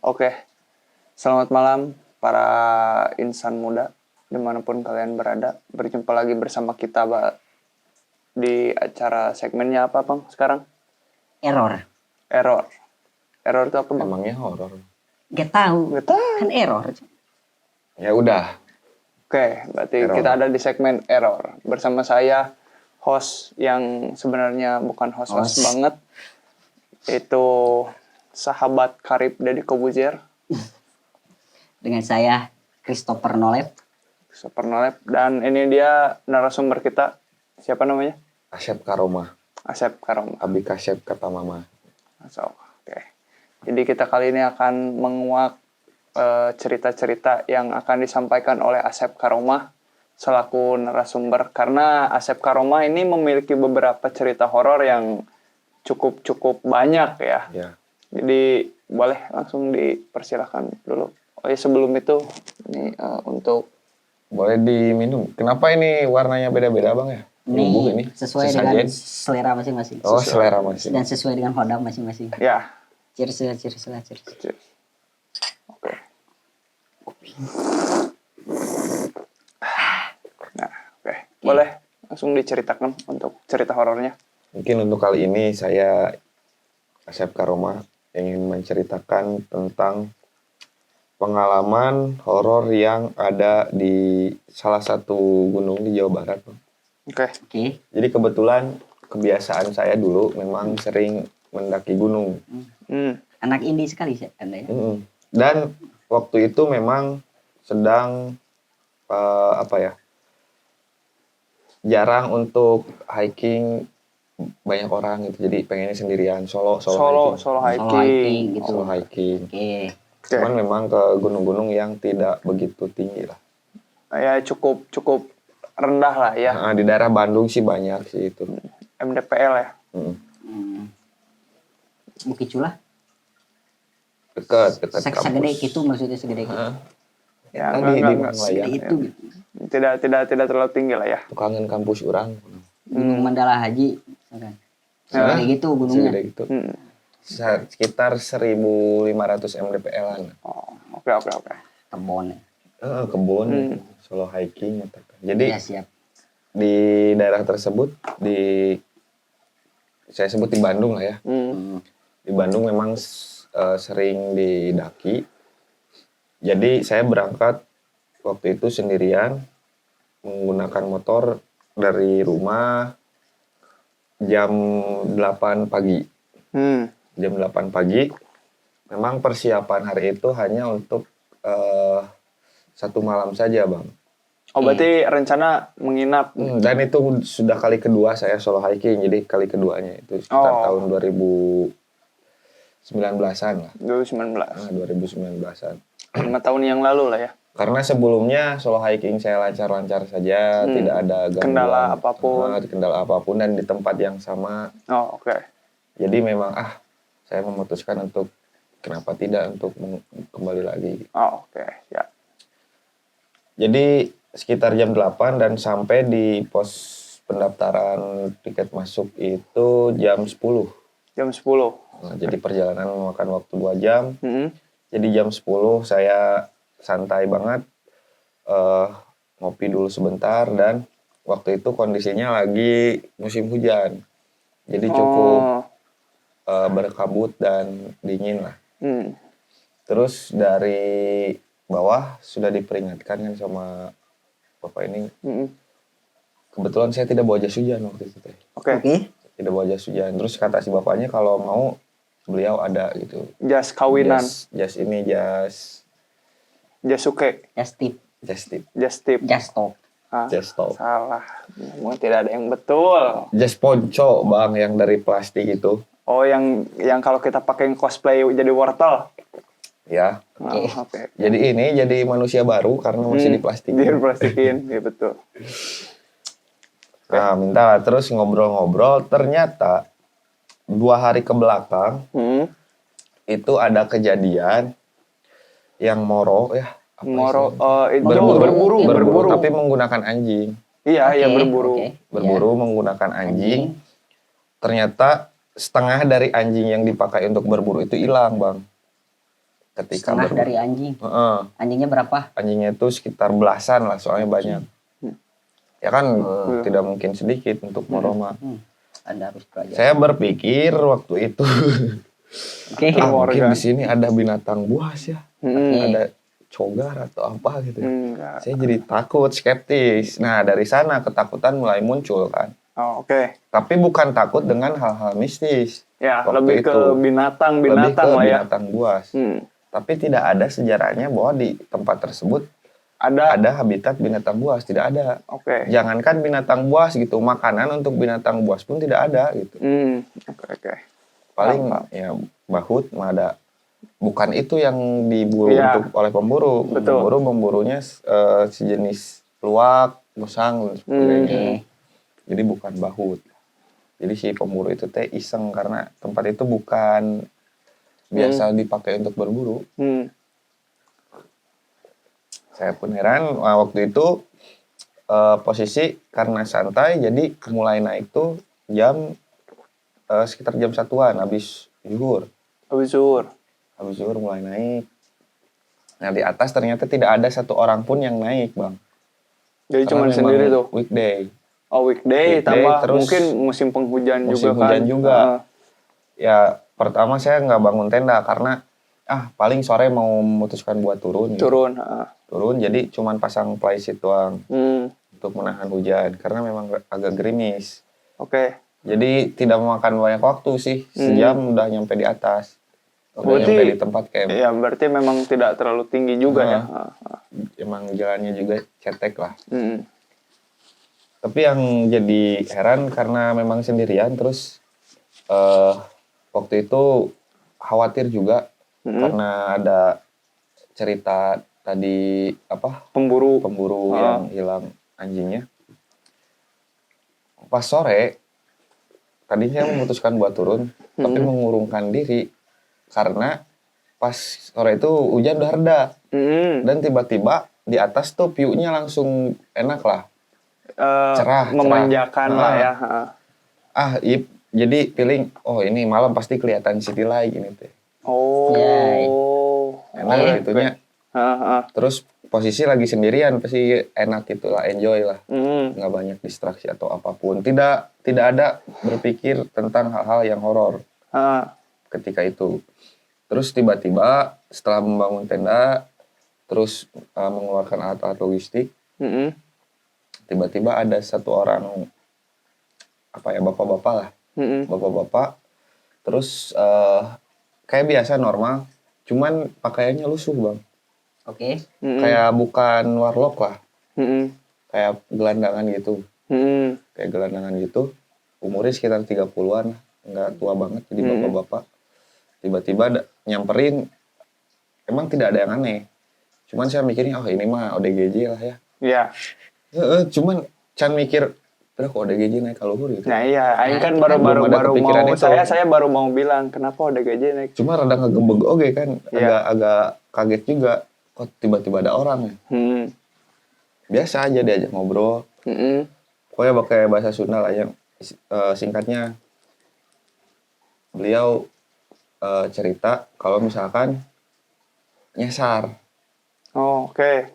Oke, selamat malam para insan muda dimanapun kalian berada. Berjumpa lagi bersama kita di acara segmennya apa Bang sekarang? Error. Error. Error itu apa Bang? Emangnya horor? Gak tahu. Gak tahu. Kan error. Ya udah. Oke, berarti Error. kita ada di segmen error. Bersama saya, host yang sebenarnya bukan host banget. Itu sahabat karib Deddy Kobuzier. Dengan saya, Christopher Nolep. Dan ini dia narasumber kita. Siapa namanya? Asep Karoma. Asep Karoma. Abi Kasep kata mama. Oke. Jadi kita kali ini akan menguak cerita-cerita yang akan disampaikan oleh Asep Karoma selaku narasumber. Karena Asep Karoma ini memiliki beberapa cerita horor yang cukup banyak ya. Ya. Jadi boleh langsung dipersilakan dulu. Oh ya sebelum itu ini untuk Boleh diminum. Kenapa ini warnanya beda-beda Bang ya? Bubuk Ini sesuai dengan selera masing-masing. Oh, selera masing. Dan sesuai dengan hodam masing-masing. ya. Cheers. Oke. Nah, oke. Boleh langsung diceritakan untuk cerita horornya. Mungkin untuk kali ini saya Asep Karoma ingin menceritakan tentang pengalaman horor yang ada di salah satu gunung di Jawa Barat. Oke. Jadi kebetulan kebiasaan saya dulu memang sering mendaki gunung. Anak indie sekali sih Anda ya. Dan waktu itu memang sedang jarang untuk hiking banyak orang gitu. Jadi pengennya sendirian solo hiking. Gitu. Solo hiking. Oke. Cuman memang ke gunung-gunung yang tidak begitu tinggi lah. Ya cukup rendah lah ya. Nah, di daerah Bandung sih banyak sih itu. MDPL ya. Bukit Cula. Dekat Segede kampus. gitu maksudnya segede gitu. Ya Enggak. Segede itu gitu. Tidak terlalu tinggi lah ya. Tukangan kampus orang. Gunung Mandala Haji. Segede gitu gunungnya. Segede gitu. Sekitar 1.500 mdpl-an. Oh, oke. Kebon. Kebun, solo hiking. Jadi Ya, siap. di daerah tersebut saya sebut di Bandung lah ya. Di Bandung memang sering didaki. Jadi saya berangkat waktu itu sendirian menggunakan motor dari rumah jam 8 pagi. Jam 8 pagi. Memang persiapan hari itu hanya untuk 1 malam saja, Bang. Oh, berarti rencana menginap. Dan itu sudah kali kedua saya solo hiking. Jadi kali keduanya itu sekitar tahun 2019-an lah. 2019-an. 5 tahun yang lalu lah ya. Karena sebelumnya solo hiking saya lancar-lancar saja, tidak ada gangguan, kendala apapun dan di tempat yang sama. Oh, oke. Jadi memang saya memutuskan untuk kenapa tidak untuk kembali lagi. Oh, oke. Ya. Jadi sekitar jam 8 dan sampai di pos pendaftaran tiket masuk itu jam 10. Jam 10. Nah, jadi perjalanan memakan waktu 2 jam. Jadi jam 10 saya santai banget, ngopi dulu sebentar dan waktu itu kondisinya lagi musim hujan. Jadi cukup berkabut dan dingin lah. Terus dari bawah sudah diperingatkan kan sama bapak ini. Kebetulan saya tidak bawa jas hujan waktu itu. Oke. Tidak bawa jas hujan. Terus kata si bapaknya kalau mau beliau ada gitu. Jas kawinan. Jas suke. Jas tip. Jas top. Jas top. Salah. Memang tidak ada yang betul. Jas ponco Bang yang dari plastik itu. Oh, yang kalau kita pakai cosplay jadi wortel. Ya. Oke. Jadi manusia baru karena masih diplastikin. Diplastikin, ya betul. Nah, minta terus ngobrol-ngobrol. Ternyata 2 hari ke belakang itu ada kejadian yang moro ya. Itu berburu. Tapi menggunakan anjing. Iya, berburu. Berburu menggunakan anjing. Ternyata setengah dari anjing yang dipakai untuk berburu itu hilang, Bang. ketika Setengah berburu. dari anjing. Heeh. Anjingnya berapa? Anjingnya itu sekitar belasan lah, soalnya banyak. Ya kan tidak mungkin sedikit untuk Moroma. Anda harus belajar. Saya berpikir waktu itu, Oke. mungkin di sini ada binatang buas ya, Oke. ada cogar atau apa gitu. Enggak. Saya jadi takut, skeptis. Nah dari sana ketakutan mulai muncul kan. Oh, oke. Tapi bukan takut dengan hal-hal mistis. Ya, Waktu lebih ke itu. binatang-binatang Lebih ke lah ya. binatang buas. Tapi tidak ada sejarahnya bahwa di tempat tersebut ada habitat binatang buas, tidak ada. Oke. Jangankan binatang buas gitu, makanan untuk binatang buas pun tidak ada gitu. Oke. Paling Paham. ya bahut mah ada. Bukan itu yang diburu Iya. untuk oleh pemburu. Betul. Pemburu memburunya sejenis luwak, musang dan sebagainya. Oke. Jadi bukan bahut. Jadi si pemburu itu teh iseng karena tempat itu bukan biasa dipakai untuk berburu. Saya pun heran waktu itu posisi karena santai jadi mulai naik tuh jam sekitar jam 1-an habis zuhur. Habis zuhur mulai naik. Nah di atas ternyata tidak ada satu orang pun yang naik, Bang. Jadi cuma Karena sendiri memang tuh. Weekday. Oh, weekday tambah terus mungkin musim penghujan musim juga kan. hujan juga. Ya pertama saya nggak bangun tenda karena paling sore mau memutuskan buat turun. Gitu. Turun jadi cuman pasang plywood doang untuk menahan hujan karena memang agak gerimis. Oke. Jadi tidak memakan banyak waktu sih, sejam udah nyampe di atas. Udah Berarti, nyampe di tempat camp. Iya, berarti memang tidak terlalu tinggi juga ya. Emang jalannya juga cetek lah. Tapi yang jadi heran karena memang sendirian terus waktu itu khawatir juga karena ada cerita tadi pemburu yang hilang anjingnya. Pas sore tadinya saya memutuskan buat turun tapi mengurungkan diri karena pas sore itu hujan udah reda dan tiba-tiba di atas tuh view-nya langsung enak lah. Cerah, memanjakan lah ya. Jadi feeling ini malam pasti kelihatan city light gini teh. Enak gitunya. Terus posisi lagi sendirian pasti enak gitu lah, enjoy lah. Nggak banyak distraksi atau apapun. Tidak ada berpikir tentang hal-hal yang horor ketika itu. Terus tiba-tiba setelah membangun tenda, terus mengeluarkan alat-alat logistik, tiba-tiba ada satu orang bapak-bapak lah, bapak-bapak, terus kayak biasa normal, cuman pakaiannya lusuh, Bang. Oke. Kayak bukan warlock lah, kayak gelandangan gitu, kayak gelandangan gitu, umurnya sekitar 30-an, nggak tua banget, jadi bapak-bapak. Tiba-tiba nyamperin, emang tidak ada yang aneh. Cuman saya mikirnya, ini mah ODGJ lah ya. Iya. Cuman can mikir, kok ODGJ naik ke luhur gitu. Nah iya, aing kan baru mau saya baru mau bilang kenapa ODGJ naik. Cuma rada ngegembeg kan, agak kaget juga. Kok tiba-tiba ada orang ya. Biasa aja diajak ngobrol. Pokoknya pakai bahasa Sunda lah yang singkatnya. Beliau cerita kalau misalkan nyasar. Oh, oke.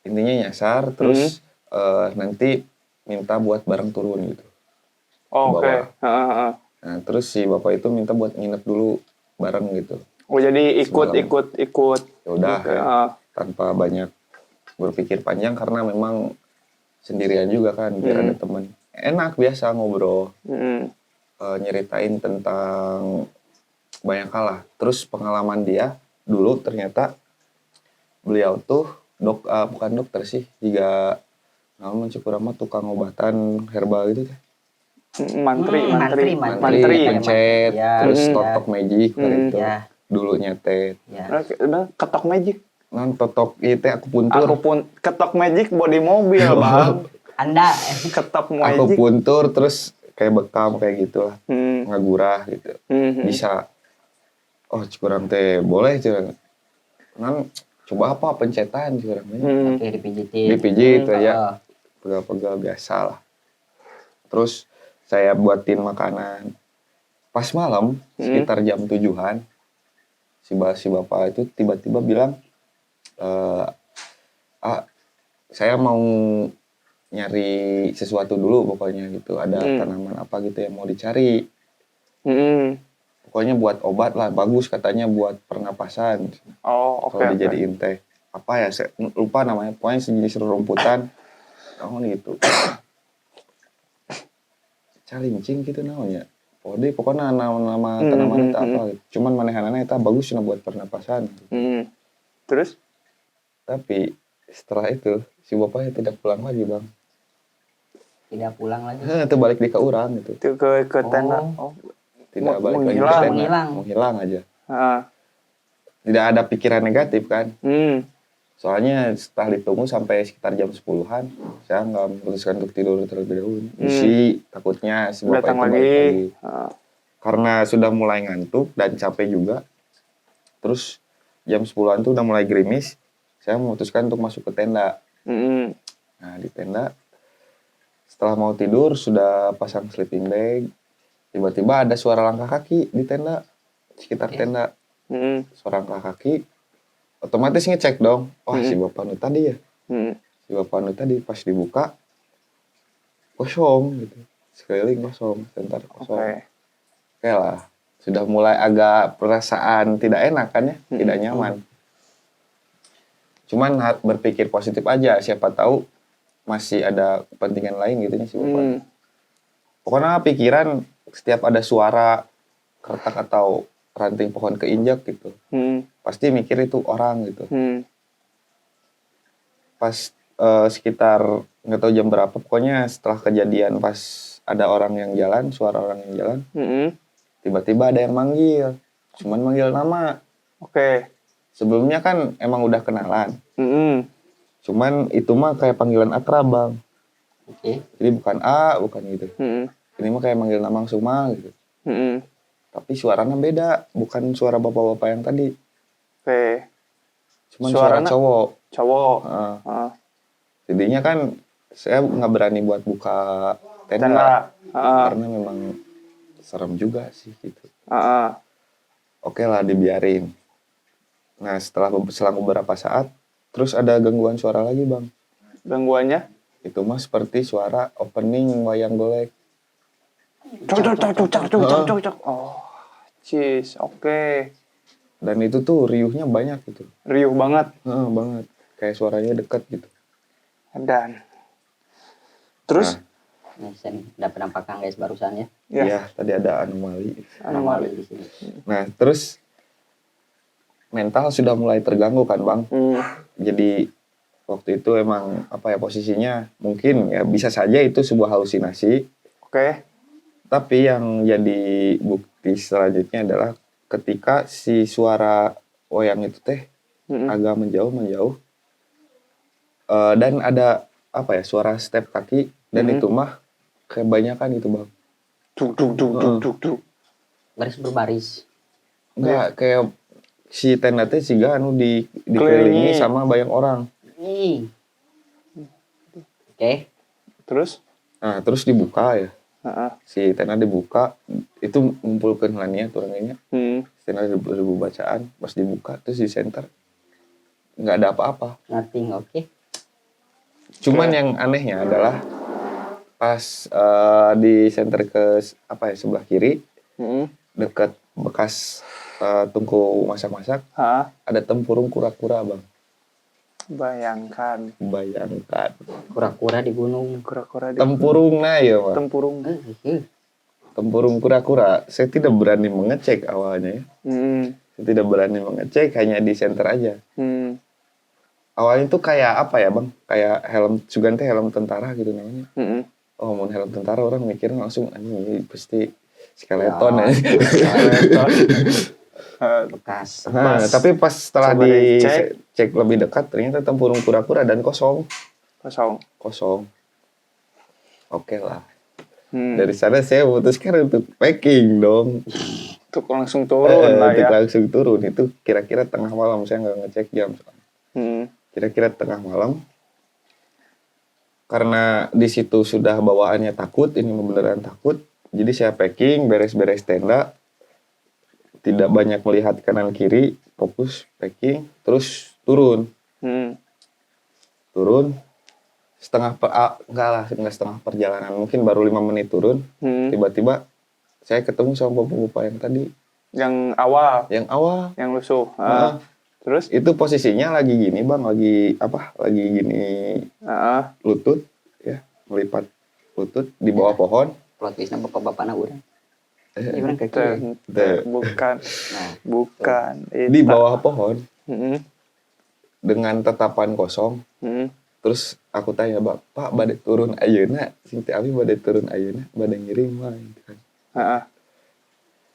Intinya nyasar terus nanti minta buat bareng turun gitu. Oh, oke. Nah, terus si bapak itu minta buat nginep dulu bareng gitu. Oh, jadi ikut. Ya udah tanpa banyak berpikir panjang karena memang sendirian juga kan biar ada teman. Enak biasa ngobrol. Nyeritain tentang banyak hal lah. Terus pengalaman dia dulu ternyata beliau tuh bukan dokter sih, juga namun cukurama tukang obatan herbal gitu teh. Mantri, pencet, terus totok magic gitu. Dulu nyetet. Ketok magic. Totok itu akupuntur. Ketok magic body mobil, Bang. Anda ketok magic. Akupuntur terus kayak bekam kayak gitu lah. Ngagurah gitu. Bisa. Cukurang teh boleh curang. Kan coba apa pencetan curang. Oke, dipijitin. Dipijit aja. Pegal-pegal biasa lah. Terus saya buatin makanan. Pas malam sekitar jam 7-an si bapak itu tiba-tiba bilang, saya mau nyari sesuatu dulu pokoknya gitu. Ada tanaman apa gitu yang mau dicari. Pokoknya buat obat lah, bagus katanya buat pernapasan. Oh, oke. Kalau dijadiin teh. Apa ya, saya lupa namanya. Pokoknya sejenis rumputan. Oh gitu. Calincing gitu namanya. Pokoknya nama tanaman itu apa gitu. Cuman manehanana itu bagus buat pernapasan. Terus? Tapi setelah itu si bapaknya tidak pulang lagi bang. Tidak pulang lagi. Itu balik di ke urang gitu. Itu ke tenda. Oh. Tidak balik lagi ke tenda. Menghilang aja. Tidak ada pikiran negatif kan. Soalnya setelah ditunggu sampai sekitar jam 10-an, saya nggak memutuskan untuk tidur terlebih dahulu. Takutnya si bapak datang itu balik lagi. Karena sudah mulai ngantuk dan capek juga. Terus jam 10-an tuh udah mulai gerimis, saya memutuskan untuk masuk ke tenda. Nah di tenda, setelah mau tidur sudah pasang sleeping bag, tiba-tiba ada suara langkah kaki di tenda, sekitar tenda. Suara langkah kaki, otomatis ngecek dong. Wah si bapak nu tadi ya. Si bapak nu tadi pas dibuka, kosong gitu. Sekeliling kosong, sebentar kosong. Oke lah, sudah mulai agak perasaan tidak enak kan ya, tidak nyaman. Cuman berpikir positif aja, siapa tahu masih ada kepentingan lain gitu nih si bapak. Pokoknya pikiran setiap ada suara kertak atau ranting pohon keinjak gitu, pasti mikir itu orang gitu. Pas sekitar nggak tahu jam berapa, pokoknya setelah kejadian pas ada orang yang jalan, suara orang yang jalan, tiba-tiba ada yang manggil, cuman manggil nama. Sebelumnya kan emang udah kenalan, cuman itu mah kayak panggilan akrab bang. Jadi bukan bukan gitu. Ini mah kayak manggil nama langsung mah gitu. Tapi suaranya beda, bukan suara bapak-bapak yang tadi. Cuman suara cowok. Jadinya kan saya nggak berani buat buka tenda. Karena memang serem juga sih gitu. Oke lah dibiarin. Nah selang beberapa saat, terus ada gangguan suara lagi bang. Gangguannya? Itu mah seperti suara opening wayang golek. Cok. Oh, jeez, oke. Dan itu tuh riuhnya banyak gitu. Riuh banget. Banget. Kayak suaranya dekat gitu. Dan terus? Saya dapat penampakan guys barusan ya. Iya, tadi ada anomali Anomali di sini. Nah, terus mental sudah mulai terganggu kan, Bang. Jadi waktu itu emang posisinya mungkin ya bisa saja itu sebuah halusinasi. Tapi yang jadi bukti selanjutnya adalah ketika si suara wayang itu teh agak menjauh dan ada suara step kaki dan itu mah kebanyakan itu bang. Duk. Baris berbaris. Enggak kayak si tenda teh siga anu dikelilingi sama banyak orang. Oke. Terus? Nah terus dibuka ya. Si tenda dibuka itu ngumpulkeun lania turangnya. Tenda ribu bacaan pas dibuka terus di center nggak ada apa-apa. Nothing, oke. Cuman yang anehnya adalah pas di center ke sebelah kiri dekat bekas tungku masak-masak ada tempurung kura-kura bang. Bayangkan. Kura-kura di gunung. Tempurung nah ya bang. Tempurung kura-kura. Saya tidak berani mengecek awalnya ya. Saya tidak berani mengecek, hanya di center aja. Awalnya tuh kayak apa ya bang? Kayak helm, sugan teh helm tentara gitu namanya. Oh mau helm tentara orang mikir langsung ini pasti skeleton ya. Skeleton. Bekas. Nah, tapi pas setelah dicek lebih dekat ternyata tempurung kura-kura dan kosong. Oke lah. Dari sana saya memutuskan untuk packing dong. Untuk langsung turun lah ya. Langsung turun itu kira-kira tengah malam, saya nggak ngecek jam. Kira-kira tengah malam. Karena di situ sudah bawaannya takut, ini beneran takut. Jadi saya packing, beres-beres tenda. tidak banyak melihat kanan kiri, fokus packing, terus turun. Turun enggak setengah perjalanan, mungkin baru 5 menit turun. Tiba-tiba saya ketemu sama bapak-bapak yang tadi. Yang awal. Yang Lusuh. Terus? Itu posisinya lagi gini bang, lagi gini lutut, ya, melipat lutut di bawah pohon. Plot twistnya bapak-bapak na urang. Urang kaki. Bukan. Nah, Bukan. Di bawah pohon Heeh. dengan tatapan kosong. Terus aku tanya, Pak, bade turun ayeuna, sing teh abi bade turun ayeuna, bade ngiring mah gitu kan.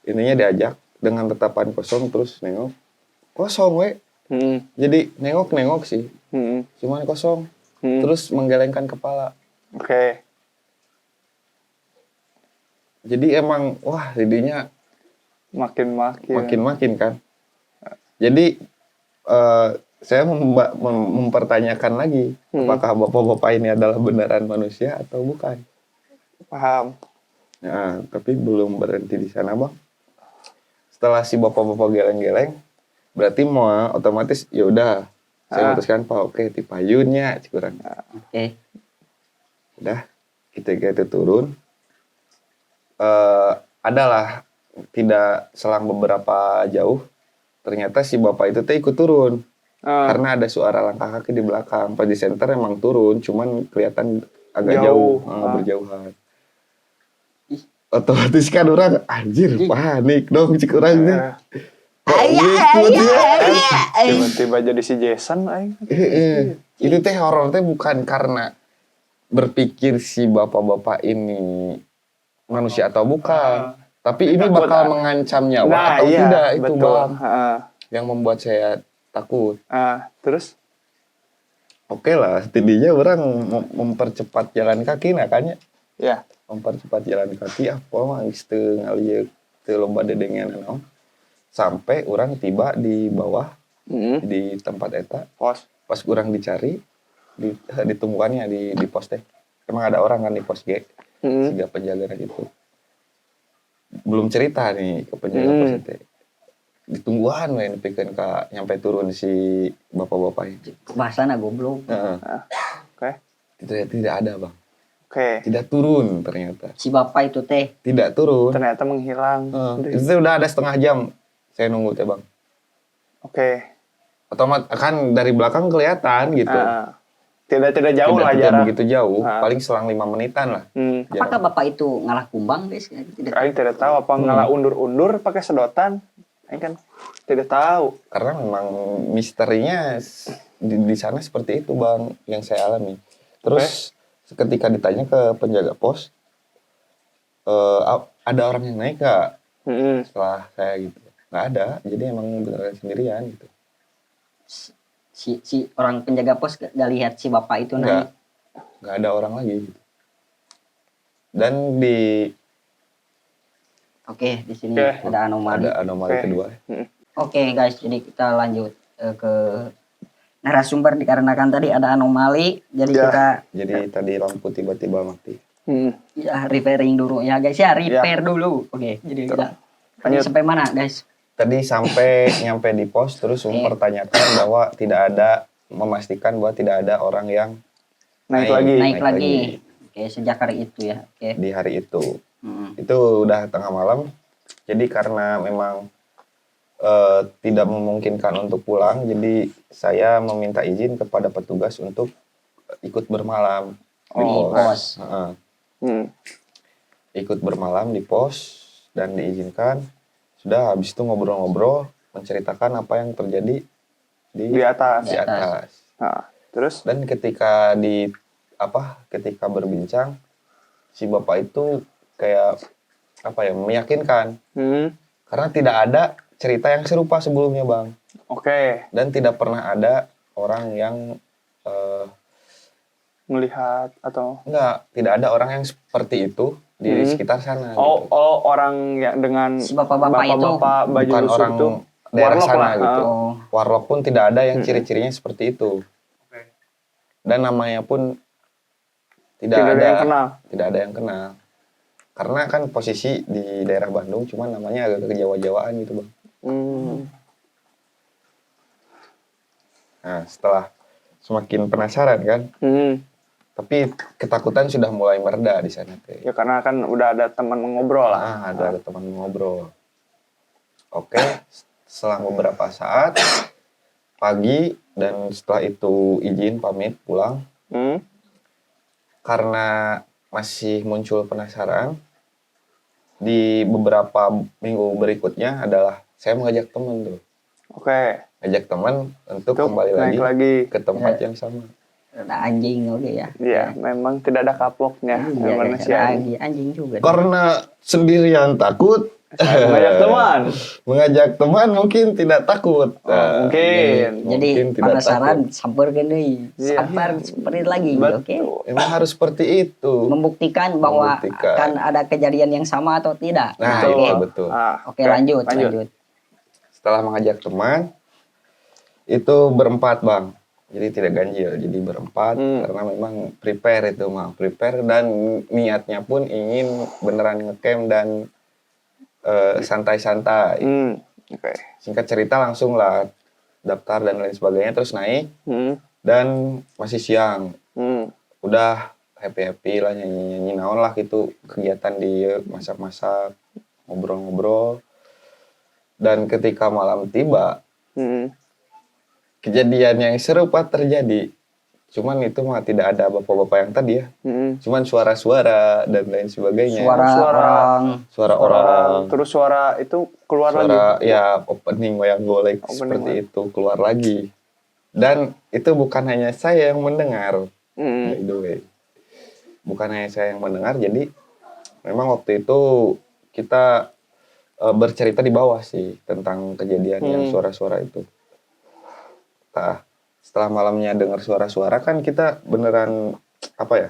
Ininya diajak dengan tatapan kosong, terus nengok. Kosong we. Jadi nengok sih. Cuman kosong. Terus menggelengkan kepala. Oke. Jadi emang wah jadinya makin kan. Jadi saya mempertanyakan lagi apakah bapak-bapak ini adalah beneran manusia atau bukan. Paham. Nah, tapi belum berhenti di sana bang. Setelah si bapak-bapak geleng-geleng, berarti mau otomatis ya udah. Saya memutuskan Pak, oke tipayunnya kurang. Oke. Udah kita turun. Adalah tidak selang beberapa jauh, ternyata si bapak itu ikut turun. Karena ada suara langkah kaki di belakang. Pas di center emang turun, cuman kelihatan agak jauh berjauhan. Otomatis kan orang anjir panik dong cik orang nih. Tiba-tiba jadi si Jason aing. Itu teh horor teh bukan karena berpikir si bapak-bapak ini manusia atau bukan, tapi ini bakal mengancam nyawa atau tidak itu bang. Yang membuat saya takut. Terus? Oke lah, setidaknya orang mempercepat jalan kaki nakanya. Ya. Mempercepat jalan kaki apa mah geus teu ngalieu teu loba dedengan naon. Sampai orang tiba di bawah di tempat eta. Pas orang dicari ditungguannya di pos teh. Emang ada orang kan di pos G. Siga penjaga itu. Belum cerita nih ke penjaga pos itu. Ditungguan we nepikeun ka nyampe turun si bapak-bapak itu. Bahasana goblok. Oke. Tidak ada, Bang. Oke. Tidak turun ternyata. Si bapak itu teh Tidak turun. Ternyata menghilang. Itu udah ada setengah jam saya nunggu teh, Bang. Oke. Otomatis kan dari belakang kelihatan gitu. Tidak jauh lah tidak jarak. begitu jauh, paling selang 5 menitan lah. Apakah bapak itu ngalah kumbang guys? Aing tidak tahu apa ngalah undur-undur pakai sedotan. Aing kan tidak tahu. Karena memang misterinya di sana seperti itu, Bang, yang saya alami. Terus ketika ditanya ke penjaga pos, ada orang yang naik nggak? Setelah saya gitu, nggak ada. Jadi emang beneran sendirian gitu. Si orang penjaga pos gak lihat si bapak itu naik? Nggak ada orang lagi gitu. Dan Oke, di sini ada anomali. Ada anomali kedua. Oke, guys, jadi kita lanjut ke narasumber dikarenakan tadi ada anomali. Jadi tadi lampu tiba-tiba mati. Ya, repairing dulu ya guys ya, repair dulu. Oke, jadi kita sampai mana guys? Tadi sampai nyampe di pos terus mempertanyakan bahwa memastikan bahwa tidak ada orang yang naik lagi. Oke, sejak hari itu ya. Oke. Di hari itu. Itu udah tengah malam. Jadi karena memang tidak memungkinkan untuk pulang, jadi saya meminta izin kepada petugas untuk ikut bermalam di pos. Ikut bermalam di pos dan diizinkan. Sudah habis itu ngobrol-ngobrol, menceritakan apa yang terjadi di atas. Nah, terus dan ketika berbincang, si bapak itu kayak meyakinkan. Karena tidak ada cerita yang serupa sebelumnya, Bang. Oke. Dan tidak pernah ada orang yang melihat atau tidak ada orang yang seperti itu di sekitar sana. Gitu. Orang yang dengan si bapak-bapak itu baju bukan orang itu, daerah sana lah, gitu. Warlock pun tidak ada yang ciri-cirinya seperti itu. Dan namanya pun tidak ada yang kenal. Karena kan posisi di daerah Bandung, cuman namanya agak kejawa-jawaan gitu, Bang. Nah, setelah semakin penasaran kan, tapi ketakutan sudah mulai mereda di sana teh. Ya karena kan udah ada teman ngobrol lah. Nah, ada teman ngobrol. Oke, setelah beberapa saat pagi dan setelah itu izin pamit pulang. Karena masih muncul penasaran, di beberapa minggu berikutnya adalah saya mengajak teman tuh. Oke. Ngajak teman untuk kembali naik lagi ke tempat yang sama. Ada anjing oke ya. Iya, memang tidak ada kapoknya. Iya, manusia. ada anjing juga. Karena sendirian takut, Mengajak teman. mengajak teman mungkin tidak takut. Mungkin. Jadi mungkin tidak penasaran takut. samper gini. Iya. Seperti lagi oke. Betul. Emang harus seperti itu. Membuktikan bahwa Membuktikan. akan ada kejadian yang sama atau tidak. Nah, Betul. itu betul. Oke, lanjut. Setelah mengajak teman, itu berempat bang. Jadi tidak ganjil, jadi berempat karena memang prepare itu mah. Prepare dan niatnya pun ingin beneran ngecamp dan santai-santai. Oke. Singkat cerita langsung lah daftar dan lain sebagainya, terus naik dan masih siang. Udah happy-happy lah, nyanyi-nyanyi naon lah gitu, kegiatan di masak-masak, ngobrol-ngobrol. Dan ketika malam tiba, kejadian yang serupa terjadi. Cuman itu mah tidak ada bapak-bapak yang tadi ya. Cuman suara-suara dan lain sebagainya. Suara orang. Terus suara itu keluar lagi. Suara ya opening wayang golek seperti itu keluar lagi. Dan itu bukan hanya saya yang mendengar. By the way. Bukan hanya saya yang mendengar, jadi memang waktu itu kita bercerita di bawah sih tentang kejadian yang suara-suara itu. Nah, setelah malamnya dengar suara-suara kan kita beneran apa ya,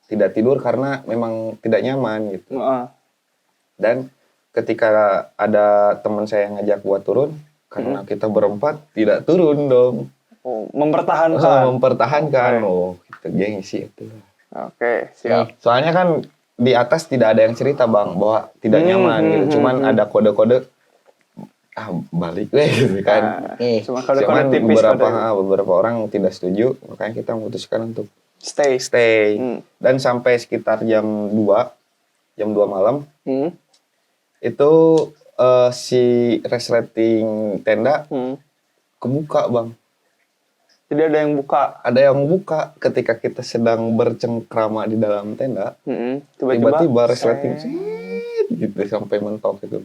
tidak tidur karena memang tidak nyaman gitu. Dan ketika ada teman saya yang ngajak buat turun, karena kita berempat tidak turun dong. Mempertahankan. Kita gengsi itu. Oke, siap. Soalnya kan di atas tidak ada yang cerita bang bahwa tidak nyaman gitu, cuman ada kode-kode balik gitu kan. Cuma kode-kode tipis. Beberapa orang tidak setuju, makanya kita memutuskan untuk stay. Dan sampai sekitar jam 2 malam itu si resleting tenda kebuka bang. Jadi ada yang buka. Ada yang buka ketika kita sedang bercengkrama di dalam tenda. Tiba-tiba resleting gitu sampai mentok gitu.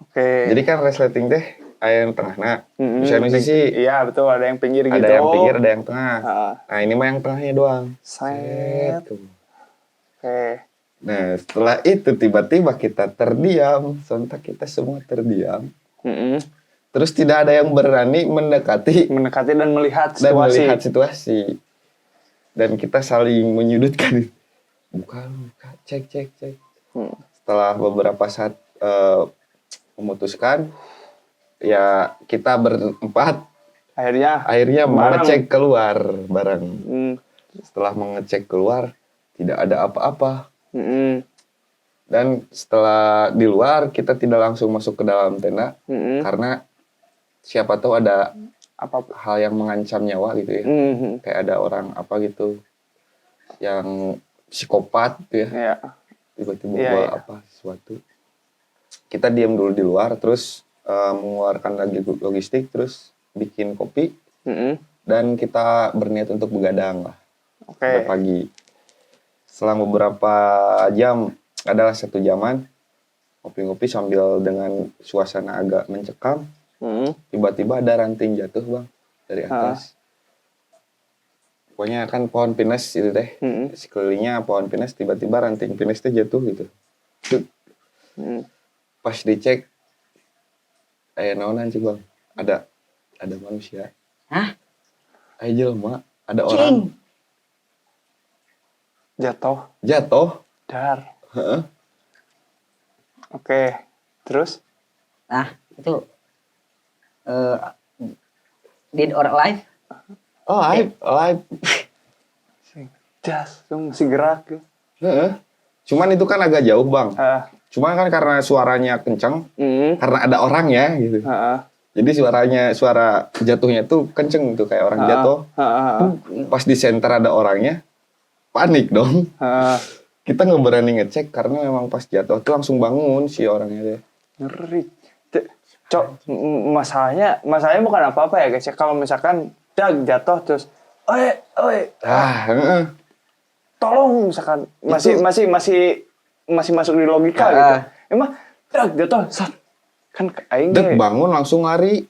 Oke. Jadi kan resleting teh ada yang tengah. Nah, bisa sisi. Iya betul, ada yang pinggir gitu. Ada yang pinggir, ada yang tengah. Nah ini mah yang tengahnya doang. Set. Oke. Nah setelah itu tiba-tiba kita terdiam, sontak kita semua terdiam. Terus tidak ada yang berani mendekati dan melihat situasi. Dan kita saling menyudutkan. Buka, cek. Setelah beberapa saat memutuskan, ya kita berempat akhirnya mengecek keluar bareng. Setelah mengecek keluar tidak ada apa-apa. Dan setelah di luar kita tidak langsung masuk ke dalam tenda karena siapa tahu ada hal yang mengancam nyawa gitu ya. Kayak ada orang apa gitu yang psikopat gitu ya. Tiba-tiba bawa apa sesuatu. Kita diam dulu di luar, terus mengeluarkan lagi logistik, terus bikin kopi, dan kita berniat untuk begadang lah. Sampai pagi. Setelah beberapa jam, adalah 1 jaman, ngopi-ngopi sambil dengan suasana agak mencekam, tiba-tiba ada ranting jatuh bang, dari atas. Pokoknya kan pohon pinus itu teh, sekelilingnya pohon pinus, tiba-tiba ranting pinus teh jatuh gitu. Pas dicek, naonan sih bang, ada manusia. Hah? Jelema, ada orang. Jatuh. Dar. Oke, terus? Nah, itu dead or alive? Alive. Jas, masih gerak. Cuman itu kan agak jauh bang. Cuma kan karena suaranya kenceng, Hmm. karena ada orangnya gitu. Heeh. Jadi suara jatuhnya tuh kenceng tuh kayak orang jatuh. Heeh. Pas di center ada orangnya, panik dong. Heeh. Kita nggak berani ngecek karena memang pas jatuh tuh langsung bangun si orangnya deh. Ngeri. Cok, masalahnya bukan apa-apa ya guys ya. Kalau misalkan Dag jatuh terus, oi, Heeh. tolong misalkan masih masuk di logika gitu. Emang Dag jatuh, sat. Kan aing Dek bangun langsung lari.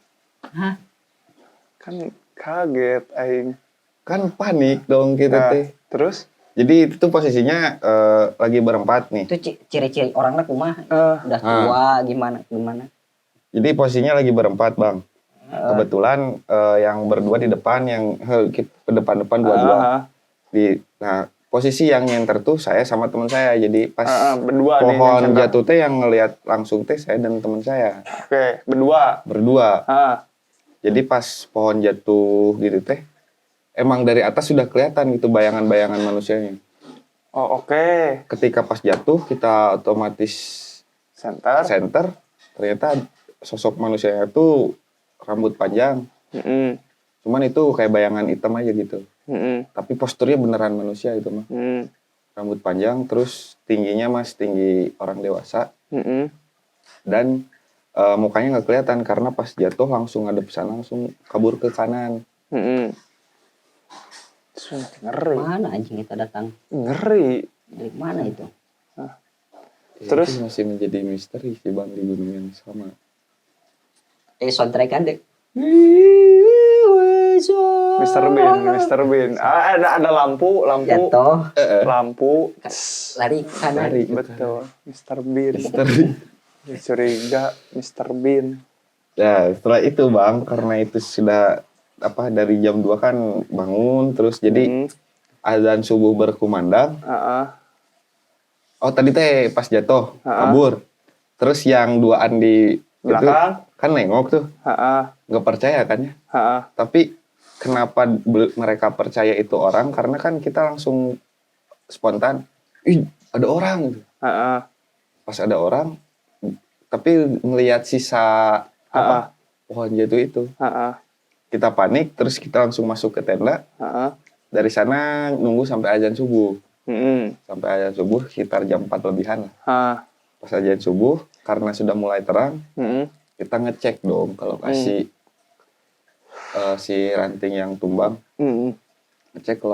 Hah? Kan kaget aing. Kan panik dong kita teh. Terus Jadi itu tuh posisinya lagi berempat nih. Itu ciri-ciri orangnya kumaha? Udah tua gimana? Jadi posisinya lagi berempat, Bang. Kebetulan yang berdua di depan, yang ke depan-depan dua-dua. Nah, posisi yang nyenter tuh saya sama teman saya. Jadi pas berdua pohon jatuh teh yang ngelihat langsung teh saya dan teman saya. Oke, berdua. Jadi pas pohon jatuh gitu teh, emang dari atas sudah kelihatan gitu bayangan-bayangan manusianya. Oh, oke. Ketika pas jatuh kita otomatis center, ternyata sosok manusianya tuh rambut panjang. Cuman itu kayak bayangan hitam aja gitu. Tapi posturnya beneran manusia itu mah. Rambut panjang, terus tingginya mas tinggi orang dewasa. Dan mukanya nggak kelihatan karena pas jatuh langsung ngadep sana, langsung kabur ke kanan. Ngeri. Mana anjing kita datang? Ngeri. Dari mana itu? Terus? Itu masih menjadi misteri sih bang di gunung yang sama. Soundtrack kan deh. Mr. Bean. Ada lampu. Jatuh. Lampu. Lari ke kanan. Betul. Mr. Bean. Misteri. Curiga Mr. Bean. Ya setelah itu bang, karena itu sudah dari jam 2 kan bangun terus jadi azan subuh berkumandang. Oh tadi teh pas jatuh kabur. Terus yang duaan di belakang itu, kan nengok tuh. Nggak percaya kan ya. Tapi kenapa mereka percaya itu orang? Karena kan kita langsung spontan, ih ada orang gitu. Pas ada orang, tapi ngelihat sisa pohon jatuh itu. Kita panik, terus kita langsung masuk ke tenda. Dari sana nunggu sampai azan subuh. Sampai azan subuh sekitar jam 4 lebihan lah. Pas azan subuh, karena sudah mulai terang, kita ngecek dong ke lokasi si ranting yang tumbang. Ngecek ke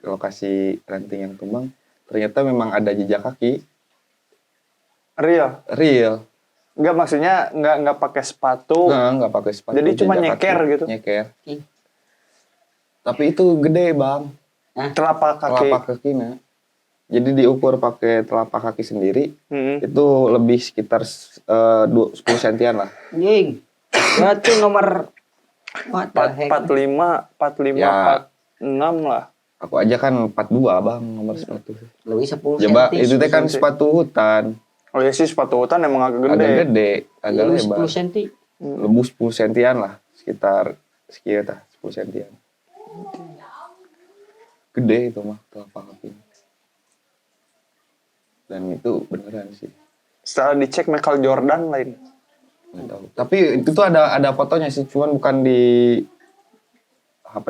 lokasi ranting yang tumbang, ternyata memang ada jejak kaki. Real. Enggak, maksudnya enggak pakai sepatu. Nggak pakai sepatu. Jadi cuma nyeker kaki. gitu. Nyeker. Tapi itu gede bang. Telapak kaki. Telapak kakinya. Jadi diukur pakai telapak kaki sendiri. Itu lebih sekitar 10 sentian lah. Anjing. Berarti nomor 45, 46 lah. Aku aja kan 42 bang nomor sepatu. Lebih 10 Coba cm. itu teh kan sepatu hutan. Oh ya sih, sepatu hutan emang agak gede. Agak gede, agak Lebih lebar. 10 cm. Lebih 10 sentian lah, sekitar 10 sentian. Gede itu mah telapak kaki. Dan itu beneran sih. Setelah dicek Michael Jordan lain. Nggak tahu. Tapi itu tuh ada fotonya sih, cuman bukan di HP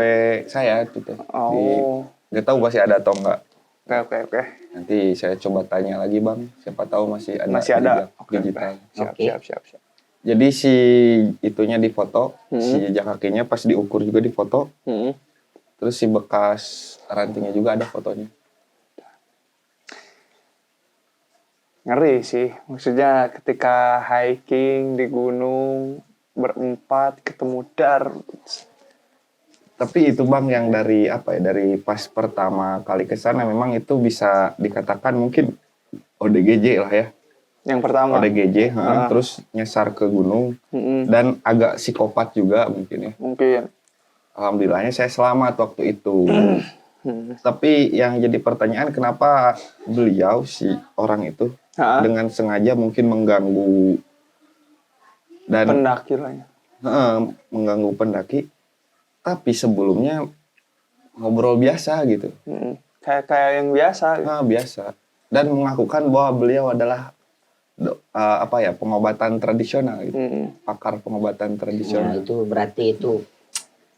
saya gitu. Nggak tahu masih ada atau enggak. Oke. Nanti saya coba tanya lagi bang, siapa tahu masih ada. Jejak digital. Siap. Jadi si itunya difoto, si jejak kakinya pas diukur juga difoto. Terus si bekas rantingnya juga ada fotonya. Ngeri sih, maksudnya ketika hiking di gunung berempat ketemu dar. Tapi itu bang yang dari dari pas pertama kali ke sana memang itu bisa dikatakan mungkin ODGJ lah ya. Yang pertama. ODGJ, terus nyasar ke gunung dan agak psikopat juga mungkin ya. Mungkin. Alhamdulillahnya saya selamat waktu itu. Tapi yang jadi pertanyaan kenapa beliau si orang itu dengan sengaja mungkin mengganggu dan pendaki lah ya. Mengganggu pendaki. Tapi sebelumnya ngobrol biasa gitu. Kayak yang biasa. Biasa. Dan mengakukan bahwa beliau adalah apa ya, pengobatan tradisional gitu. Pakar pengobatan Nah, tradisional. itu berarti itu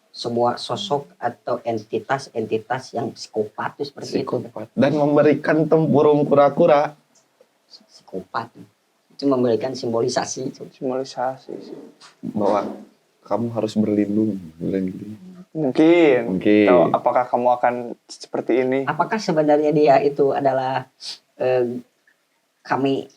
sebuah sosok atau entitas yang psikopat tuh seperti itu. Psikopat. Dan memberikan tempurung kura-kura. Psikopat. Itu memberikan simbolisasi itu. Simbolisasi sih. Bahwa kamu harus berlindung. Mungkin. Mungkin. Atau apakah kamu akan seperti ini? Apakah sebenarnya dia itu adalah kami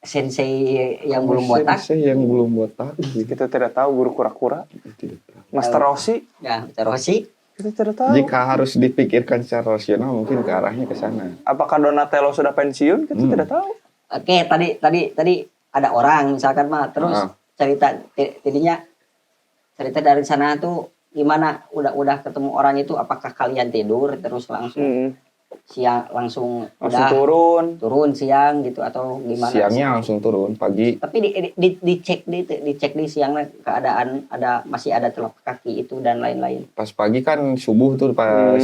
sensei yang belum botak? Sensei yang belum botak. Kita tidak tahu guru kura-kura. Tidak tahu. Master Rossi. Ya, Rosi. Kita tidak tahu. Jika harus dipikirkan secara rasional, mungkin ke arahnya ke sana. Apakah Donatello sudah pensiun? Kita tidak tahu. Oke, tadi ada orang misalkan mah terus cerita cerita dari sana tuh gimana? Udah ketemu orang itu, apakah kalian tidur terus langsung siang langsung udah turun siang gitu atau gimana? Siangnya langsung turun, pagi. Tapi dicek di siangnya keadaan masih ada telapak kaki itu dan lain-lain. Pas pagi kan subuh tuh pas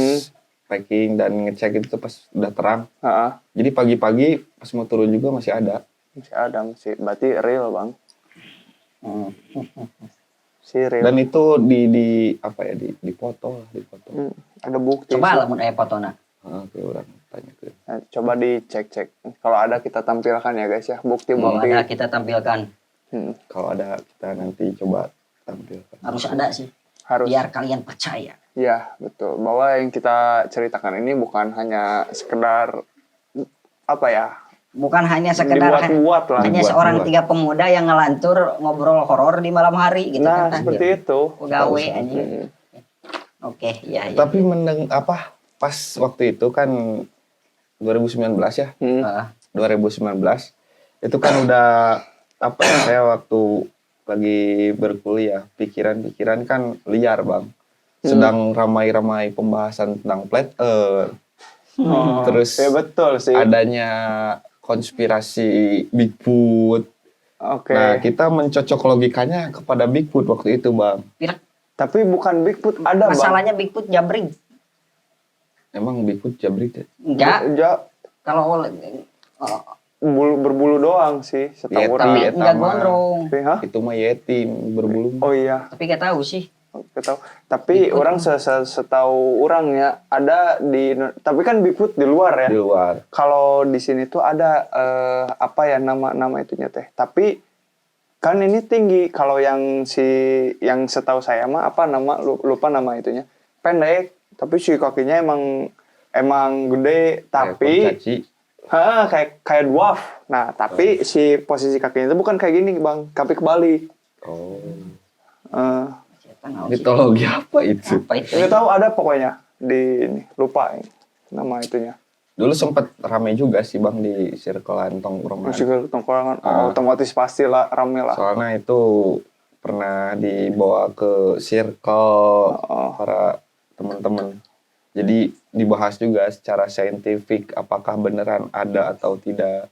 packing dan ngecek itu tuh pas udah terang. Jadi pagi-pagi pas mau turun juga masih ada. Masih berarti real bang. Si real. Dan itu di apa ya, di foto lah, Ada bukti. Coba lah mun aya fotona. Oke, orang tanya ke. Nah, coba dicek. Kalau ada kita tampilkan ya guys ya, bukti-bukti. Kalau ada kita tampilkan. Kalau ada kita nanti coba tampilkan. Harus ada sih. Harus. Biar kalian percaya. Ya, betul. Bahwa yang kita ceritakan ini bukan hanya sekedar apa ya? Bukan hanya sekedar dibuat-buat lah. hanya seorang tiga pemuda yang ngelantur ngobrol horor di malam hari gitu Nah, kan. seperti itu. Gawe anjing. Oke, ya. Tapi pas waktu itu kan 2019 ya. 2019 itu kan udah apa ya, saya waktu lagi berkuliah, pikiran kan liar bang. Sedang ramai-ramai pembahasan tentang flat earth. Terus ya betul sih. adanya konspirasi Bigfoot. Oke. Nah, kita mencocok logikanya kepada Bigfoot waktu itu bang. Tapi bukan Bigfoot, ada Masalahnya Bigfoot jabring. Emang Bigfoot jabrik ya? Enggak. Kalau berbulu doang sih, setahu Yeti, orang. enggak gondrong. Itu mah Yeti berbulu. Oh iya. Tapi gak tahu sih. Gak tahu. Tapi Bigfoot orang setahu orang ya ada tapi kan Bigfoot di luar ya. Di luar. Kalau di sini tuh ada apa ya nama itunya teh. Tapi kan ini tinggi. Kalau yang setahu saya mah apa lupa nama itunya. Pendek, tapi si kakinya emang gede, tapi kayak dwarf. Nah, tapi si posisi kakinya itu bukan kayak gini, Bang. Tapi kebalik. Oh. Tahu Mitologi apa itu? Nggak tahu, ada pokoknya di ini, lupa ini, nama itunya. Dulu sempat rame juga sih bang di circlean tongkrongan. Circle tongkrongan, otomatis pasti lah rame lah. Soalnya itu pernah dibawa ke circle para teman-teman. Jadi dibahas juga secara saintifik apakah beneran ada atau tidak.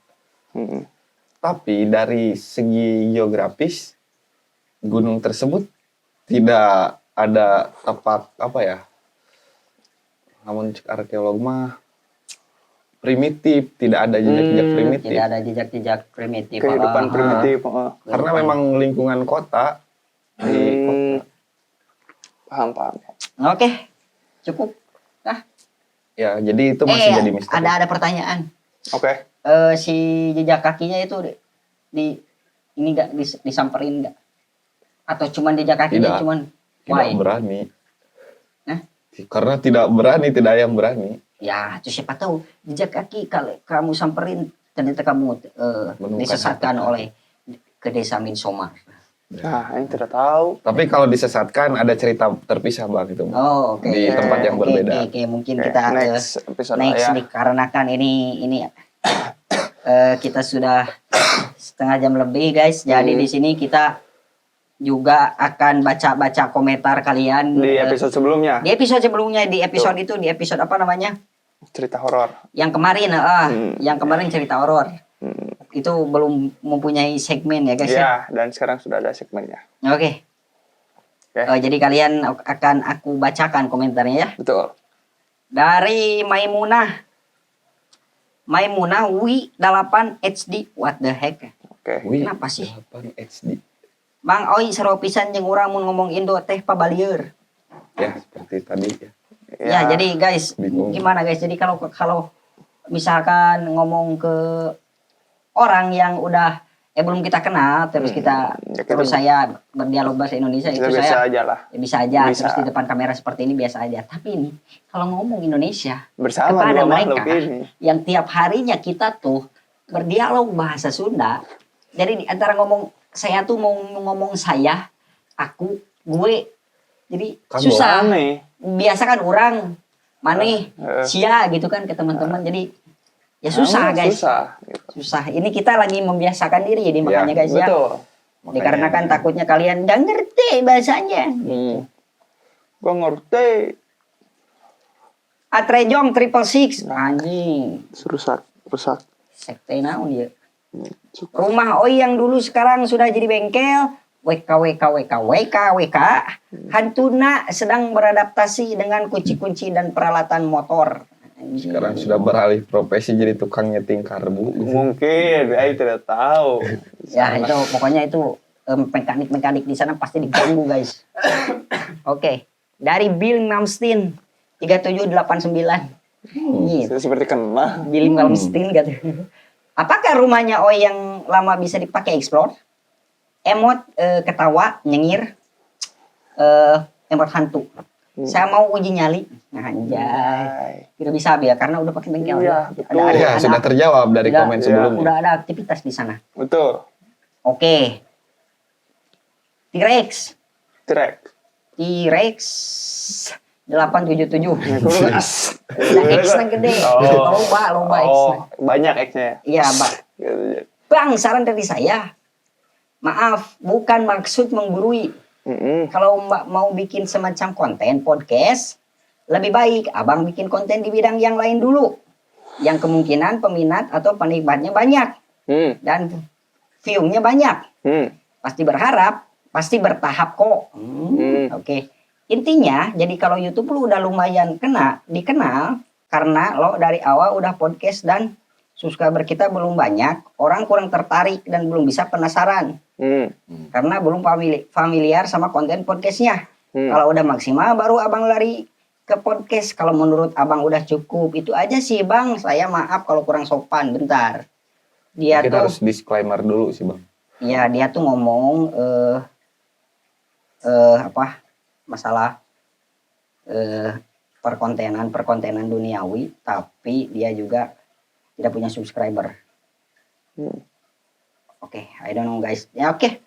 Tapi dari segi geografis gunung tersebut tidak ada tapak apa ya, namun arkeolog mah primitif, tidak ada jejak-jejak primitif. Tidak ada jejak-jejak primitif. Kehidupan primitif. Karena memang lingkungan kota. Paham. Oke, cukup. Ya, jadi itu masih jadi misteri. Ada pertanyaan. Oke. Si jejak kakinya itu ini nggak disamperin nggak? Atau cuman jejak kakinya cuman tidak berani. Nah? Karena tidak berani, tidak ada yang berani. Ya, itu siapa tahu jejak kaki kalau kamu samperin ternyata kamu disesatkan oleh ke desa Minsomar. Nah, ini tidak tahu. Tapi kalau disesatkan ada cerita terpisah bang itu. Oh, oke. Di tempat yang berbeda. Oke, mungkin kita next episode next dikarenakan ini kita sudah setengah jam lebih guys. Jadi di sini kita juga akan baca komentar kalian di episode sebelumnya. Di episode sebelumnya, di episode itu, di episode apa namanya? Cerita horor. Yang kemarin, yang kemarin cerita horor. Itu belum mempunyai segmen ya guys ya. Dan sekarang sudah ada segmennya. Oke. Jadi kalian akan aku bacakan komentarnya ya. Betul. Dari Maimunah. Maimunah Wi 8 HD. What the heck? Oke. Wih, Kenapa sih? 8 HD. Bang Oi seru pisan jeung urang mun ngomong Indo teh pabalieur. Ya, seperti tadi ya. Ya, jadi guys, Bingung. gimana guys? Jadi kalau misalkan ngomong ke orang yang udah belum kita kenal, terus kita Ya, kita- terus saya berdialog bahasa Indonesia kita itu biasa saya aja lah. ya bisa aja, Bisa. terus di depan kamera seperti ini biasa aja. Tapi ini kalau ngomong Indonesia Bersama kepada dua mereka makhluk ini. yang tiap harinya kita tuh berdialog bahasa Sunda. Jadi di antara saya tuh mau ngomong saya, aku, gue. Jadi Kamu susah. Aneh. Biasa kan orang maneh sia gitu kan ke teman-teman. Jadi ya susah Kamu guys. Susah. Gitu. Susah. Ini kita lagi membiasakan diri jadi makanya guys ya. Betul. Dikarenakan takutnya kalian gak ngerti bahasanya. Gua ngerti. Atrejong 666. Anjing. Rusak. Sekte naon ya. Rumah Oi yang dulu sekarang sudah jadi bengkel. WK. Hantuna sedang beradaptasi dengan kunci-kunci dan peralatan motor. Anjing. Sekarang sudah beralih profesi jadi tukang nyeting karbu. Mungkin, saya tidak tahu. Ya itu pokoknya itu mekanik di sana pasti diganggu guys. Oke, dari Bill Malmsteen 3789. Gitu. Saya seperti kenal. Bill Malmsteen gitu. Apakah rumahnya Oi yang lama bisa dipakai explore? Emot ketawa, nyengir, emot hantu. Saya mau uji nyali. Nah, anjay. Tidak bisa ya karena udah pakai bengkel. Iya, betul. Ya, sudah terjawab dari Udah- komen iya, sebelumnya. Udah ada aktivitas di sana. Betul. Oke. T-Rex. T-Rex. 877. Nicholas. Nah, X-nya gede. Lomba X. Banyak X-nya ya. Iya, Mbak. Bang, saran dari saya. Maaf, bukan maksud menggurui. Kalau Mbak mau bikin semacam konten podcast, lebih baik Abang bikin konten di bidang yang lain dulu. Yang kemungkinan peminat atau penikmatnya banyak. Dan view-nya banyak. Pasti berharap, pasti bertahap kok. Oke. Intinya, jadi kalau YouTube lu udah lumayan dikenal, karena lo dari awal udah podcast dan subscriber kita belum banyak, orang kurang tertarik dan belum bisa penasaran. Karena belum familiar sama konten podcastnya. Kalau udah maksimal baru abang lari ke podcast. Kalau menurut abang udah cukup, itu aja sih bang. Saya maaf kalau kurang sopan, bentar. Dia Kita tuh, harus disclaimer dulu sih bang. ya dia tuh ngomong masalah perkontenan duniawi, tapi dia juga tidak punya subscriber. Oke, I don't know guys. Ya oke.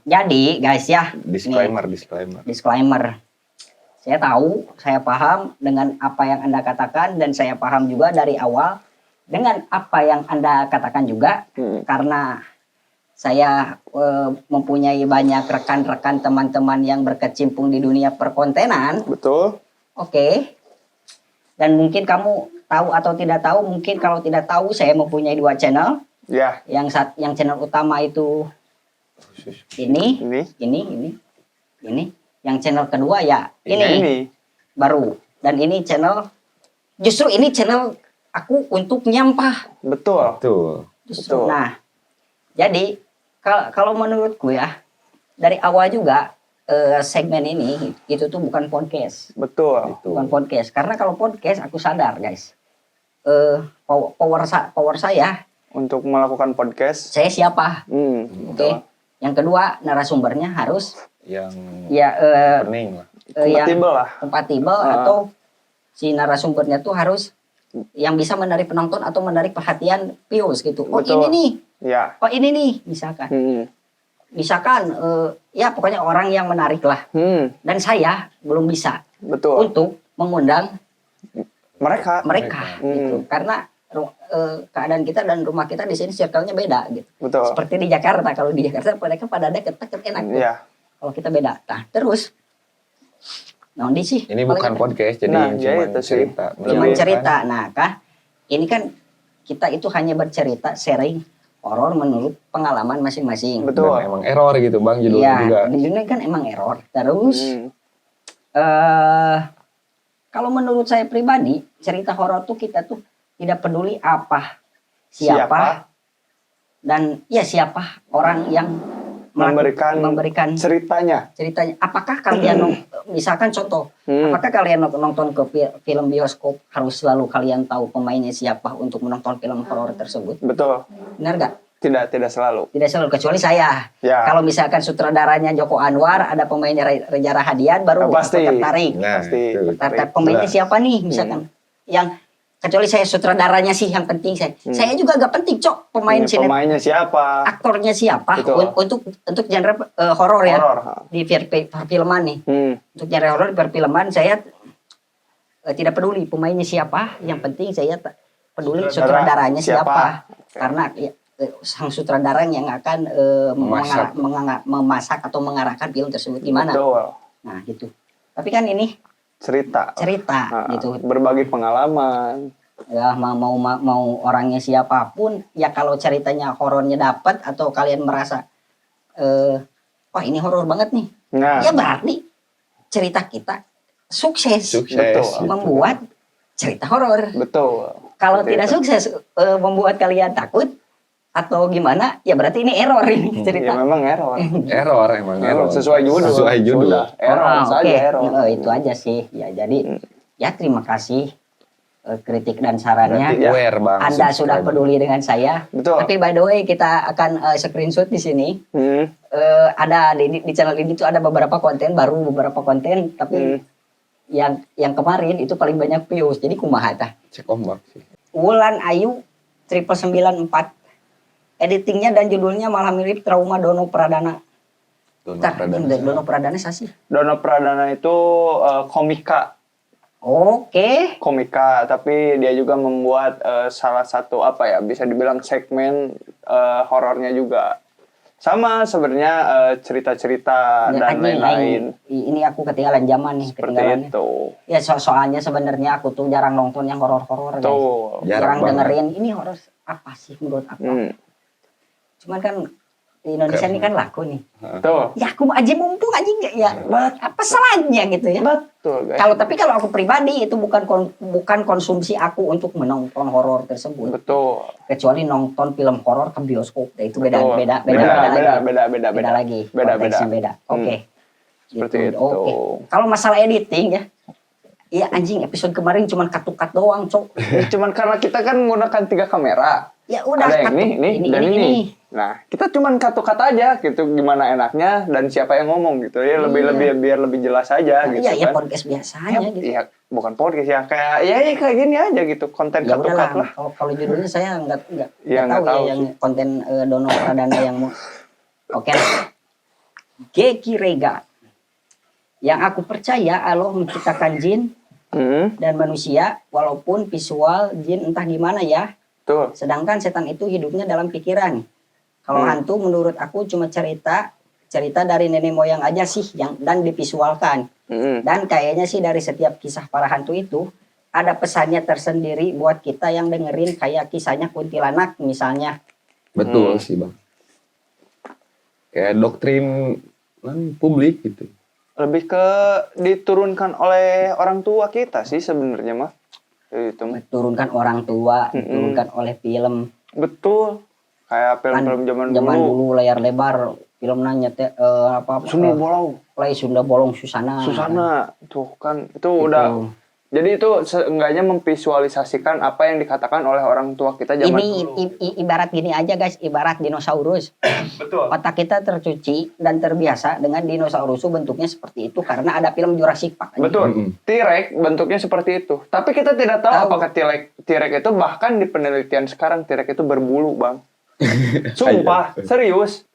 Jadi guys ya, Disclaimer. disclaimer. Saya tahu, saya paham dengan apa yang Anda katakan dan saya paham juga dari awal dengan apa yang Anda katakan juga karena saya mempunyai banyak rekan-rekan teman-teman yang berkecimpung di dunia perkontenan. Betul. Oke. Dan mungkin kamu tahu atau tidak tahu, mungkin kalau tidak tahu saya mempunyai 2 channel. Ya. Yang channel utama itu ini. Yang channel kedua ya ini. Baru. Dan ini channel, justru ini channel aku untuk nyampah. Betul. Justru. Betul. Nah, jadi kalau menurutku ya, dari awal juga segmen ini itu tuh bukan podcast. Betul. Bukan podcast. Karena kalau podcast aku sadar guys, power saya, Untuk melakukan podcast. saya siapa? Oke. Yang kedua narasumbernya harus Yang ya pening lah. Kompatibel lah. kompatibel atau si narasumbernya tuh harus yang bisa menarik penonton atau menarik perhatian viewers gitu. Oh Betul. ini nih, Ya. oh ini nih, misalkan. Misalkan ya pokoknya orang yang menarik lah. Dan saya belum bisa Betul. untuk mengundang Mereka. gitu. Karena keadaan kita dan rumah kita di sini circle-nya beda gitu. Betul. Seperti di Jakarta, kalau di Jakarta mereka pada deket-deket enak. Tuh. Iya. Kalau kita beda. Nah, terus di sih. Ini bukan podcast, jadi Nah, cuma itu sih. cerita. Cuman Iya, cerita. Nah, ini kan kita itu hanya bercerita sharing horor menurut pengalaman masing-masing. Betul. Dan emang error gitu bang judulnya Iya, juga. di dunia kan emang error. Terus kalau menurut saya pribadi, cerita horor tuh kita tuh tidak peduli apa, siapa, dan ya siapa orang yang memberikan ceritanya. Apakah kalian misalkan contoh, apakah kalian nonton ke film bioskop harus selalu kalian tahu pemainnya siapa untuk menonton film horor tersebut? Betul. Benar gak? Tidak selalu. Tidak selalu, kecuali saya. Ya. Kalau misalkan sutradaranya Joko Anwar, ada pemainnya Reza Rahadian, baru pasti aku tertarik. Nah, Pasti. Tertarik pemainnya siapa nih, misalkan. Yang kecuali saya sutradaranya sih yang penting saya. Saya juga agak penting, Cok, Pemainnya siapa? aktornya siapa Betul. untuk genre horor ya. Horor. Di perfilman nih. Untuk genre horor di perfilman saya tidak peduli pemainnya siapa, yang penting saya peduli sutradaranya siapa. Okay. Karena ya, sang sutradara yang akan memasak atau mengarahkan film tersebut gimana. Betul. Nah, gitu. Tapi kan ini cerita gitu. Berbagi pengalaman. Ya mau orangnya siapapun, ya kalau ceritanya horornya dapat atau kalian merasa wah ini horor banget nih. Nah, Ya berarti cerita kita sukses. Betul. Membuat cerita horor. betul. Kalau Seperti tidak itu. sukses membuat kalian takut atau gimana, ya berarti ini error ini Ya cerita. memang error. Error emang error. Sesuai judul. Sesuai judul. Sudah, error saja oke. error. Itu aja sih. Ya jadi ya terima kasih kritik dan sarannya. Berarti, ya. Aware bang. Anda sudah peduli dengan saya. Betul. Tapi by the way kita akan screenshot di sini. Ada di channel ini tuh ada beberapa konten baru, tapi yang kemarin itu paling banyak views. Jadi kumaha tah. Cek ombak sih. Wulan Ayu 9994. Editingnya dan judulnya malah mirip Trauma Dono Pradana. Dono Pradana sih. Dono Pradana itu komika, tapi dia juga membuat salah satu bisa dibilang segmen horornya juga. Sama sebenarnya cerita-cerita dan lain-lain. Ini aku ketinggalan zaman nih, Seperti ketinggalan. itu. Ya soalnya sebenarnya aku tuh jarang nonton yang horor-horor, guys. Tuh. Jarang Jarang dengerin ini horor apa sih menurut apa. Cuman kan di Indonesia ini kan laku nih. Tuh. Ya aku aja mumpung aja enggak ya. Apa salahnya gitu ya. Betul, guys. Tapi kalau aku pribadi itu bukan konsumsi aku untuk menonton horor tersebut. Betul. Kecuali nonton film horor ke bioskop. Itu Betul. beda lagi. Beda. Konteksnya beda. Oke. Seperti Gitu. itu. Oke. Kalau masalah editing ya. Iya anjing episode kemarin cuman cut doang, Cok. Cuman karena kita kan menggunakan 3 kamera. Ya udah Ada yang cut. ini, dan ini. Nah, kita cuman cut aja gitu gimana enaknya dan siapa yang ngomong gitu ya biar lebih jelas aja gitu Iya, ya kan. podcast biasanya gitu. Iya, bukan podcast ya kayak kayak gini aja gitu, konten Ya cut udahlah, lah. kalau judulnya saya nggak Ya, nggak tahu tahu ya yang konten Dono Pradana yang mau. Oke. Geki Rega. Yang aku percaya Allah menciptakan jin dan manusia walaupun visual jin entah gimana ya. Tuh. Sedangkan setan itu hidupnya dalam pikiran. Kalau hantu menurut aku cuma cerita dari nenek moyang aja sih dan divisualkan. Dan kayaknya sih dari setiap kisah para hantu itu ada pesannya tersendiri buat kita yang dengerin, kayak kisahnya kuntilanak misalnya. Betul sih bang. Kayak doktrin publik gitu. Lebih ke diturunkan oleh orang tua kita sih sebenarnya mah. Itu mah. Turunkan orang tua, diturunkan oleh film. Betul. Kayak film-film zaman dulu. Layar lebar, film nanya Sunda Bolong. Play Sunda Bolong Susana. Tuh kan itu udah. Jadi itu seenggaknya memvisualisasikan apa yang dikatakan oleh orang tua kita zaman dulu. Ibarat gini aja guys, ibarat dinosaurus. Betul. Otak kita tercuci dan terbiasa dengan dinosaurus bentuknya seperti itu karena ada film Jurassic Park. Betul. T-Rex bentuknya seperti itu. Tapi kita tidak tahu apakah T-Rex itu bahkan di penelitian sekarang T-Rex itu berbulu, Bang. Sumpah, serius.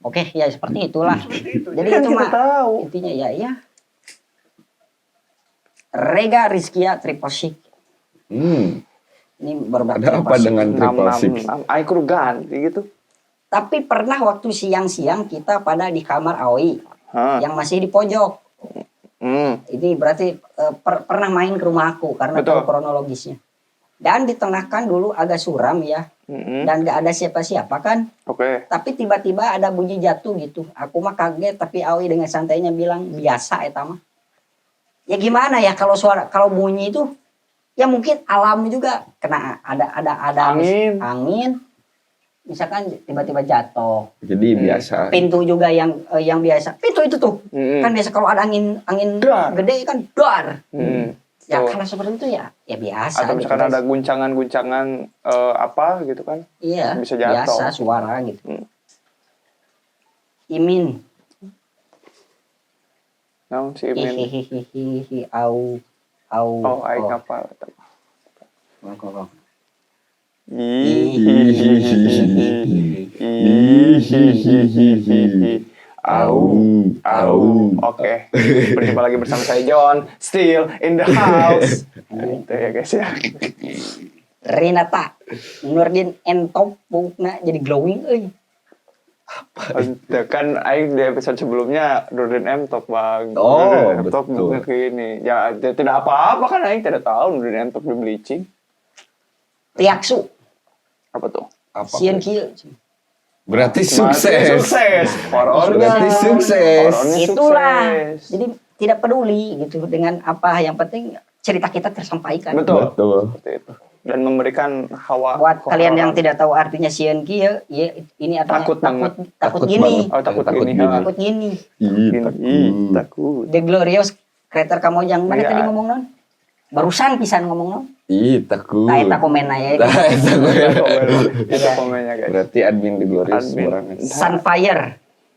Oke, ya seperti itulah. Jadi kan itu kita mah tahu. intinya ya. Rega Rizkia Triposik. Ini baru Ada apa dengan Triple Six? Aikur ganti gitu. Tapi pernah waktu siang-siang kita pada di kamar Aoi yang masih di pojok. Ini berarti pernah main ke rumah aku karena tahu kronologisnya. Dan di tengah kan dulu agak suram ya. Dan gak ada siapa-siapa kan. Oke. Tapi tiba-tiba ada bunyi jatuh gitu. Aku mah kaget tapi Aoi dengan santainya bilang biasa eta mah. Ya gimana ya kalau bunyi itu Ya mungkin alam juga kena ada angin. Misalkan tiba-tiba jatuh. Jadi biasa. Pintu juga yang biasa. Pintu itu tuh kan biasa kalau ada angin gede kan dar. Ya karena seperti itu ya biasa. Atau misalkan gitu, ada guncangan-guncangan apa gitu kan? Iya. Bisa jatuh. Biasa suara gitu. Imin. Naon si Imin? Hihihihihi au. Oh, aing apa? Kok. Oke. Berjumpa lagi bersama saya John, still in the house. Gitu ya guys ya. Renata Nurdin entop bukna jadi glowing euy. Itu kan aing di episode sebelumnya Nurdin M Top Bang. Oh, Nurdin M Top betul. begini. Ya tidak apa-apa kan aing tidak tahu Nurdin M Top di bleaching. Tiaksu Apa tuh? Apa? sieun kieu. Berarti Berarti sukses. Sukses. Horornya. Berarti sukses. Horornya Itulah. sukses. Jadi tidak peduli gitu dengan apa, yang penting cerita kita tersampaikan. Betul. Betul. Seperti itu. Dan memberikan hawa Buat kalian yang kehororan. tidak tahu artinya sieun kieu, ya ini artinya Takut banget. takut Takut gini. banget. Oh, takut Takut gini. gini. ha. Takut gini. Ih, Takut. The Glorious Creator Kamojang. Mana Iya. tadi ngomong non? Barusan pisan ngomong non. takut. Nah, eta komen aya. Itu komennya guys. Berarti admin di Glorious Admin. sembarangan. Sunfire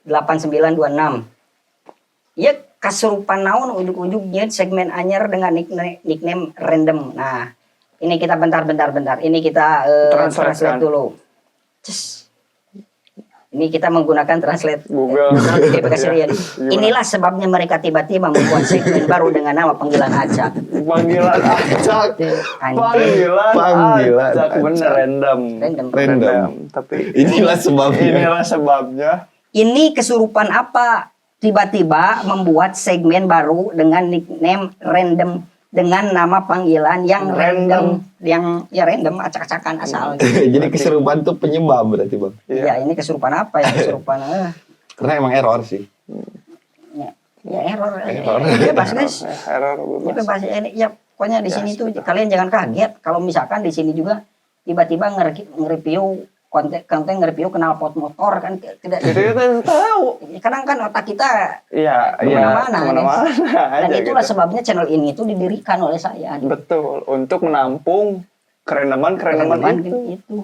8926. Ya kasurupan naon ujug-ujugnya segmen anyar dengan nickname random. Nah, ini kita bentar. Ini kita translate dulu. Cus. Ini kita menggunakan translate Google. GPK Syrian. Gimana? Inilah sebabnya mereka tiba-tiba membuat segmen baru dengan nama panggilan acak. Panggilan acak. Panggilan Panggilan acak. Bener acak. random. Random. Tapi Inilah sebabnya. inilah sebabnya. Ini kesurupan apa? Tiba-tiba membuat segmen baru dengan nickname random dengan nama panggilan yang random, yang ya random acak-acakan asal. Jadi keserupan tuh penyebab berarti bang. Ya ini kesurupan apa ya? Kesurupan Karena emang error sih. ya error. Error. Bebas guys. Error Ya bebas. bebas ya pokoknya di sini tuh kalian jangan kaget kalau misalkan di sini juga tiba-tiba nge-review konten nge-review knalpot motor kan tidak. Itu kita tahu. Kadang kan otak kita Iya, kemana-mana, aja dan itulah gitu. sebabnya channel ini tuh didirikan oleh saya. Betul, untuk menampung kereneman itu. Gitu.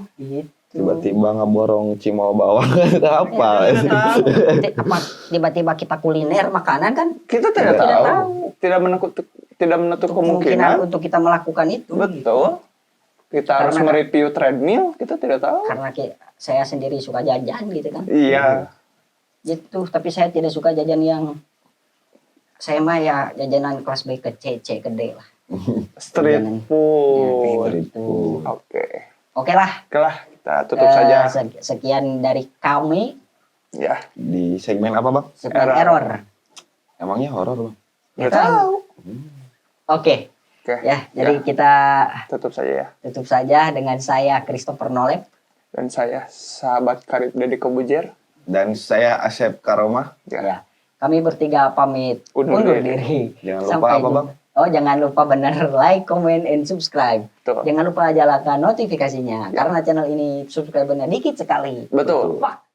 Tiba-tiba ngeborong cimol bawang apa? Apa tiba-tiba kita kuliner makanan kan Kita Tidak tidak tahu. tahu. Tidak menutup kemungkinan kemungkinan. untuk kita melakukan itu. Betul. Kita harus Karena- mereview treadmill, kita tidak tahu. Karena saya sendiri suka jajan gitu kan. Iya. Gitu, tapi saya tidak suka jajan yang saya mah ya jajanan kelas B ke C, C ke D lah. Street Jajanan. food. Ya, gitu. Oke Oke lah. lah, kita tutup saja. Sekian dari kami. Ya, Di segmen apa bang? Segmen Error. error. Emangnya horor bang? nggak Kita- tahu. Oke. Oke, Ya, jadi kita tutup saja ya. tutup saja dengan saya Christopher Nolep. Dan saya sahabat karib Deddy Kobujer. Dan saya Asep Karoma. Ya. Ya. Kami bertiga pamit Undur undur diri. diri. Jangan lupa apa, jumpa. Bang? Oh, jangan lupa benar like, comment, and subscribe. Betul. Jangan lupa nyalakan notifikasinya karena channel ini subscribernya dikit sekali. Betul. Fuck.